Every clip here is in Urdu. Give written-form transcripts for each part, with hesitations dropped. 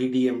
PDM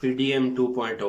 PDM 2.0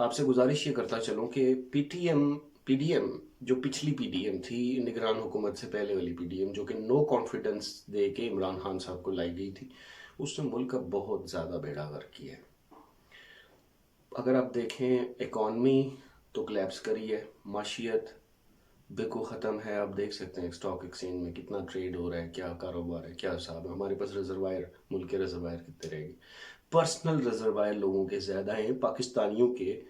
آپ سے گزارش یہ کرتا چلوں کہ پی ڈی ایم جو پچھلی پی ڈی ایم تھی نگران حکومت سے پہلے والی پی ڈی ایم، جو کہ نو کانفیڈنس دے کے عمران خان صاحب کو لائی گئی تھی، اس نے ملک کا بہت زیادہ بیڑا غرق کیا ہے۔ اگر آپ دیکھیں اکانومی تو کلیپس کری ہے، معاشیت بالکل ختم ہے۔ آپ دیکھ سکتے ہیں اسٹاک ایکسچینج میں کتنا ٹریڈ ہو رہا ہے، کیا کاروبار ہے، کیا حساب ہے۔ ہمارے پاس ریزروائر، ملک کے ریزروائر کتنے رہے گی؟ پرسنل ریزروائر لوگوں کے زیادہ ہیں پاکستانیوں کے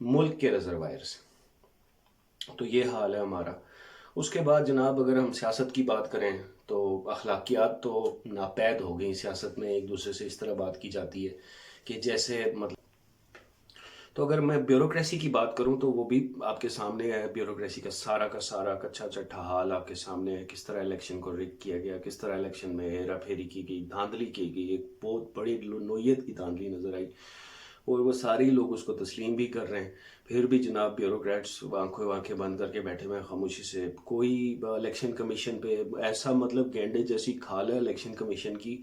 ملک کے ریزروائر سے۔ تو یہ حال ہے ہمارا۔ اس کے بعد جناب اگر ہم سیاست کی بات کریں تو اخلاقیات تو ناپید ہو گئی سیاست میں، ایک دوسرے سے اس طرح بات کی جاتی ہے کہ جیسے مطلب، تو اگر میں بیوروکریسی کی بات کروں تو وہ بھی آپ کے سامنے ہے۔ بیوروکریسی کا سارا کچا چٹھا حال آپ کے سامنے ہے، کس طرح الیکشن کو رگ کیا گیا، کس طرح الیکشن میں ہیرا پھیری کی گئی، دھاندلی کی گئی، ایک بہت بڑی نوعیت کی دھاندلی نظر آئی، اور وہ سارے لوگ اس کو تسلیم بھی کر رہے ہیں۔ پھر بھی جناب بیوروکریٹس آنکھیں بند کر کے بیٹھے ہوئے ہیں خاموشی سے۔ کوئی الیکشن کمیشن پہ ایسا مطلب گینڈے جیسی کھال ہے الیکشن کمیشن کی،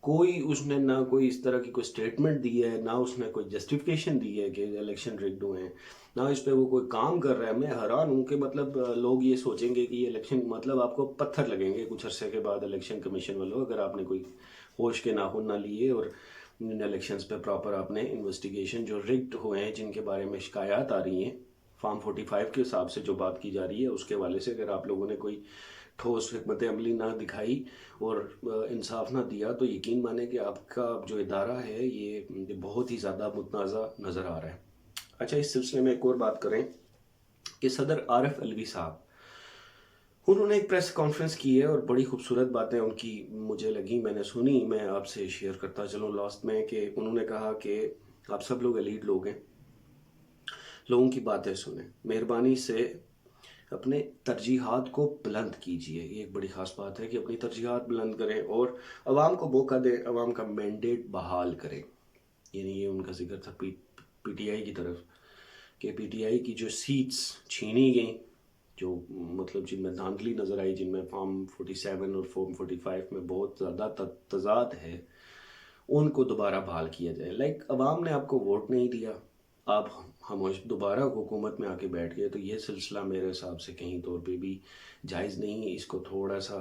کوئی اس نے نہ کوئی اس طرح کی کوئی سٹیٹمنٹ دی ہے، نہ اس نے کوئی جسٹیفیکیشن دی ہے کہ الیکشن رگڈ ہوئے ہیں، نہ اس پہ وہ کوئی کام کر رہا ہے۔ میں حیران ہوں کہ مطلب لوگ یہ سوچیں گے کہ یہ الیکشن مطلب آپ کو پتھر لگیں گے کچھ عرصے کے بعد الیکشن کمیشن والوں، اگر آپ نے کوئی ہوش کے ناخن نہ لیے اور ان الیکشنز پہ پراپر آپ نے انویسٹیگیشن جو رگڈ ہوئے ہیں، جن کے بارے میں شکایات آ رہی ہیں فارم 45 کے حساب سے جو بات کی جا رہی ہے، اس کے حوالے سے اگر آپ لوگوں نے کوئی ٹھوس حکمت عملی نہ دکھائی اور انصاف نہ دیا، تو یقین مانیں کہ آپ کا جو ادارہ ہے یہ بہت ہی زیادہ متنازع نظر آ رہا ہے۔ اچھا، اس سلسلے میں ایک اور بات کریں کہ صدر عارف علوی صاحب، انہوں نے ایک پریس کانفرنس کی ہے اور بڑی خوبصورت باتیں ان کی مجھے لگی، میں نے سنی، میں آپ سے شیئر کرتا چلوں لاسٹ میں، کہ انہوں نے کہا کہ آپ سب لوگ ایلیٹ لوگ ہیں، لوگوں کی باتیں سنیں، مہربانی سے اپنے ترجیحات کو بلند کیجئے۔ یہ ایک بڑی خاص بات ہے کہ اپنی ترجیحات بلند کریں اور عوام کو موقع دیں، عوام کا مینڈیٹ بحال کریں۔ یعنی یہ ان کا ذکر تھا پی ٹی آئی کی طرف، کہ پی ٹی آئی کی جو سیٹس چھینی گئیں، جو مطلب جن میں دھاندلی نظر آئی، جن میں فارم 47 اور فارم 45 میں بہت زیادہ تضاد ہے، ان کو دوبارہ بحال کیا جائے۔ عوام نے آپ کو ووٹ نہیں دیا، آپ دوبارہ حکومت میں آ کے بیٹھ گئے، تو یہ سلسلہ میرے حساب سے کہیں طور پہ بھی جائز نہیں۔ اس کو تھوڑا سا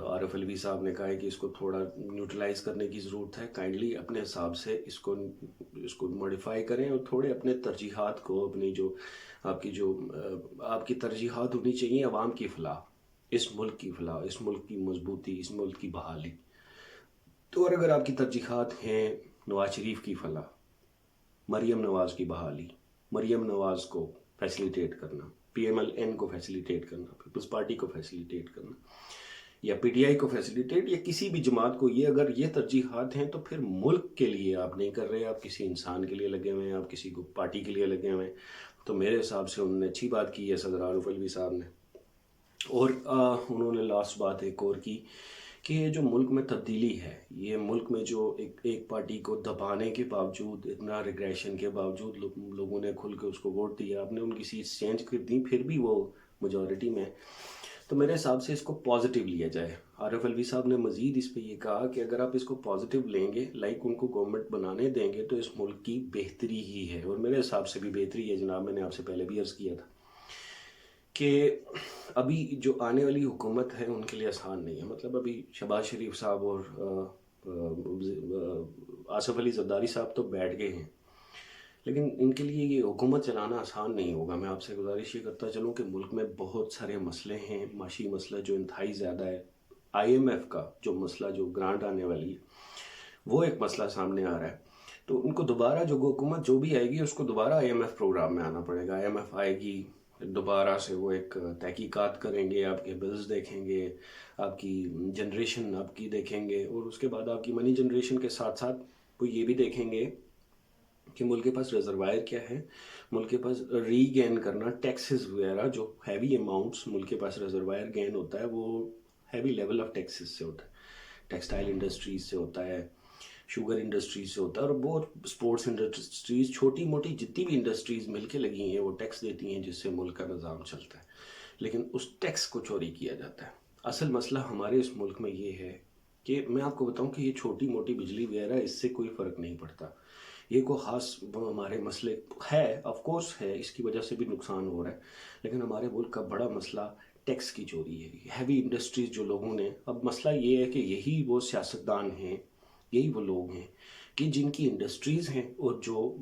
عارف علوی صاحب نے کہا ہے کہ اس کو تھوڑا نیوٹرلائز کرنے کی ضرورت ہے۔ کائنڈلی اپنے حساب سے اس کو موڈیفائی کریں اور تھوڑے اپنے ترجیحات کو، اپنی جو آپ کی ترجیحات ہونی چاہیے عوام کی فلاح، اس ملک کی فلاح، اس ملک کی مضبوطی، اس ملک کی بحالی۔ تو اور اگر آپ کی ترجیحات ہیں نواز شریف کی فلاح، مریم نواز کی بحالی، مریم نواز کو فیسیلیٹیٹ کرنا، پی ایم ایل این کو فیسیلیٹیٹ کرنا، پیپلز پارٹی کو فیسیلیٹیٹ کرنا، یا پی ٹی آئی کو فیسیلیٹیٹ، یا کسی بھی جماعت کو، یہ اگر یہ ترجیحات ہیں تو پھر ملک کے لیے آپ نہیں کر رہے، آپ کسی انسان کے لیے لگے ہوئے ہیں، آپ کسی کو پارٹی کے لیے لگے ہوئے ہیں۔ تو میرے حساب سے انہوں نے اچھی بات کی ہے صدر عارف علوی صاحب نے۔ اور انہوں نے لاسٹ بات ایک اور کی کہ یہ جو ملک میں تبدیلی ہے، یہ ملک میں جو ایک پارٹی کو دبانے کے باوجود، اتنا ریگریشن کے باوجود لوگوں نے کھل کے اس کو ووٹ دیا، آپ نے ان کی سیٹس چینج کر دی، پھر بھی وہ میجورٹی میں، تو میرے حساب سے اس کو پازیٹیو لیا جائے۔ عارف علوی صاحب نے مزید اس پہ یہ کہا کہ اگر آپ اس کو پازیٹیو لیں گے، ان کو گورنمنٹ بنانے دیں گے، تو اس ملک کی بہتری ہی ہے، اور میرے حساب سے بھی بہتری ہے۔ جناب میں نے آپ سے پہلے بھی عرض کیا تھا کہ ابھی جو آنے والی حکومت ہے ان کے لیے آسان نہیں ہے۔ مطلب ابھی شہباز شریف صاحب اور آصف علی زرداری صاحب تو بیٹھ گئے ہیں، لیکن ان کے لیے یہ حکومت چلانا آسان نہیں ہوگا۔ میں آپ سے گزارش یہ کرتا چلوں کہ ملک میں بہت سارے مسئلے ہیں، معاشی مسئلہ جو انتہائی زیادہ ہے، آئی ایم ایف کا جو مسئلہ، جو گرانٹ آنے والی ہے، وہ ایک مسئلہ سامنے آ رہا ہے۔ تو ان کو دوبارہ جو حکومت جو بھی آئے گی، اس کو دوبارہ آئی ایم ایف پروگرام میں آنا پڑے گا۔ آئی ایم ایف آئے گی، دوبارہ سے وہ ایک تحقیقات کریں گے، آپ کے بلز دیکھیں گے، آپ کی جنریشن آپ کی دیکھیں گے، اور اس کے بعد آپ کی منی جنریشن کے ساتھ ساتھ وہ یہ بھی دیکھیں گے کہ ملک کے پاس ریزروائر کیا ہے، ملک کے پاس ری گین کرنا، ٹیکسز وغیرہ جو ہیوی اماؤنٹس ملک کے پاس ریزروائر گین ہوتا ہے، وہ ہیوی لیول آف ٹیکسز سے ہوتا ہے، ٹیکسٹائل انڈسٹریز سے ہوتا ہے، شوگر انڈسٹریز سے ہوتا ہے، اور بہت سپورٹس انڈسٹریز، چھوٹی موٹی جتنی بھی انڈسٹریز مل کے لگی ہیں وہ ٹیکس دیتی ہیں، جس سے ملک کا نظام چلتا ہے، لیکن اس ٹیکس کو چوری کیا جاتا ہے۔ اصل مسئلہ ہمارے اس ملک میں یہ ہے کہ میں آپ کو بتاؤں کہ یہ چھوٹی موٹی بجلی وغیرہ، اس سے کوئی فرق نہیں پڑتا، یہ کوئی خاص ہمارے مسئلے ہے، آف کورس ہے، اس کی وجہ سے بھی نقصان ہو رہا ہے، لیکن ہمارے ملک کا بڑا مسئلہ ٹیکس کی چوری ہے، ہیوی انڈسٹریز جو لوگوں نے، اب مسئلہ یہ ہے کہ یہی وہ سیاستدان ہیں، یہی وہ لوگ ہیں کہ جن کی انڈسٹریز ہیں اور جو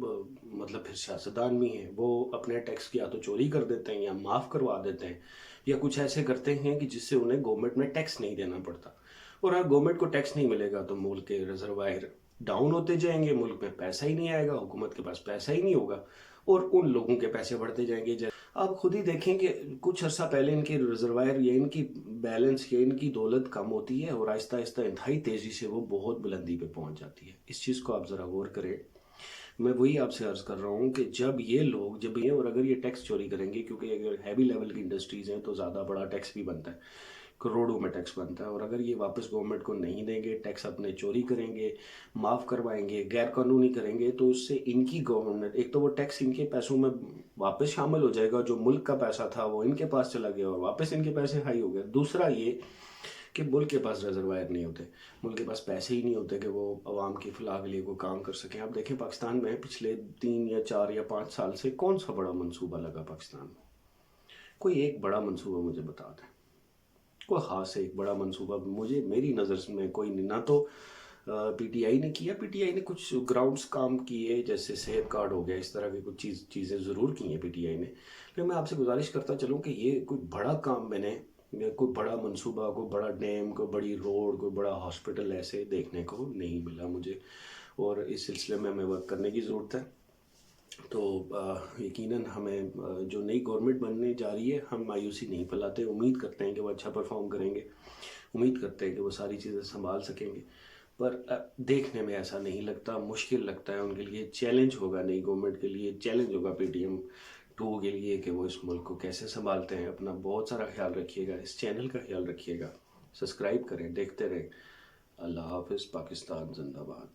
مطلب پھر سیاستدان بھی ہیں، وہ اپنے ٹیکس کی یا تو چوری کر دیتے ہیں یا معاف کروا دیتے ہیں یا کچھ ایسے کرتے ہیں کہ جس سے انہیں گورنمنٹ میں ٹیکس نہیں دینا پڑتا، اور اگر گورنمنٹ کو ٹیکس نہیں ملے گا تو ملک کے ریزروائر ڈاؤن ہوتے جائیں گے، ملک میں پیسہ ہی نہیں آئے گا، حکومت کے پاس پیسہ ہی نہیں ہوگا، اور ان لوگوں کے پیسے بڑھتے جائیں گے۔ آپ خود ہی دیکھیں کہ کچھ عرصہ پہلے ان کے ریزروائر یا ان کی بیلنس یا ان کی دولت کم ہوتی ہے اور آہستہ آہستہ انتہائی تیزی سے وہ بہت بلندی پہ پہنچ جاتی ہے۔ اس چیز کو آپ ذرا غور کریں۔ میں وہی آپ سے عرض کر رہا ہوں کہ جب یہ لوگ اور اگر یہ ٹیکس چوری کریں گے، کیونکہ اگر ہیوی لیول کی انڈسٹریز ہیں تو زیادہ بڑا ٹیکس بھی بنتا ہے، کروڑوں میں ٹیکس بنتا ہے، اور اگر یہ واپس گورنمنٹ کو نہیں دیں گے، ٹیکس اپنے چوری کریں گے، معاف کروائیں گے، غیر قانونی کریں گے، تو اس سے ان کی گورنمنٹ، ایک تو وہ ٹیکس ان کے پیسوں میں واپس شامل ہو جائے گا، جو ملک کا پیسہ تھا وہ ان کے پاس چلا گیا اور واپس ان کے پیسے ہائی ہو گئے۔ دوسرا یہ کہ ملک کے پاس ریزروائر نہیں ہوتے، ملک کے پاس پیسے ہی نہیں ہوتے کہ وہ عوام کی فلاح کے لیے کوئی کام کر سکیں۔ آپ دیکھیں پاکستان میں پچھلے 3 یا 4 یا 5 سال سے کون سا بڑا منصوبہ لگا پاکستان میں؟ کوئی ایک بڑا منصوبہ مجھے بتا دیں، کوئی خاص ایک بڑا منصوبہ مجھے، میری نظر میں کوئی نہیں۔ نہ تو پی ٹی آئی نے کیا، پی ٹی آئی نے کچھ گراؤنڈز کام کیے جیسے صحت کارڈ ہو گیا، اس طرح کی کچھ چیزیں ضرور کی ہیں پی ٹی آئی نے، لیکن میں آپ سے گزارش کرتا چلوں کہ یہ کوئی بڑا کام میں نے، کوئی بڑا منصوبہ، کوئی بڑا ڈیم، کوئی بڑی روڈ، کوئی بڑا ہاسپٹل ایسے دیکھنے کو نہیں ملا مجھے، اور اس سلسلے میں ہمیں ورک کرنے کی ضرورت ہے۔ تو یقیناً ہمیں جو نئی گورنمنٹ بننے جا رہی ہے، ہم مایوسی نہیں پھیلاتے، امید کرتے ہیں کہ وہ اچھا پرفارم کریں گے، امید کرتے ہیں کہ وہ ساری چیزیں سنبھال سکیں گے، پر دیکھنے میں ایسا نہیں لگتا، مشکل لگتا ہے ان کے لیے، چیلنج ہوگا نئی گورنمنٹ کے لیے، چیلنج ہوگا پی ٹی ایم 2 کے لیے کہ وہ اس ملک کو کیسے سنبھالتے ہیں۔ اپنا بہت سارا خیال رکھیے گا، اس چینل کا خیال رکھیے گا، سبسکرائب کریں، دیکھتے رہیں۔ اللہ حافظ، پاکستان زندہ باد۔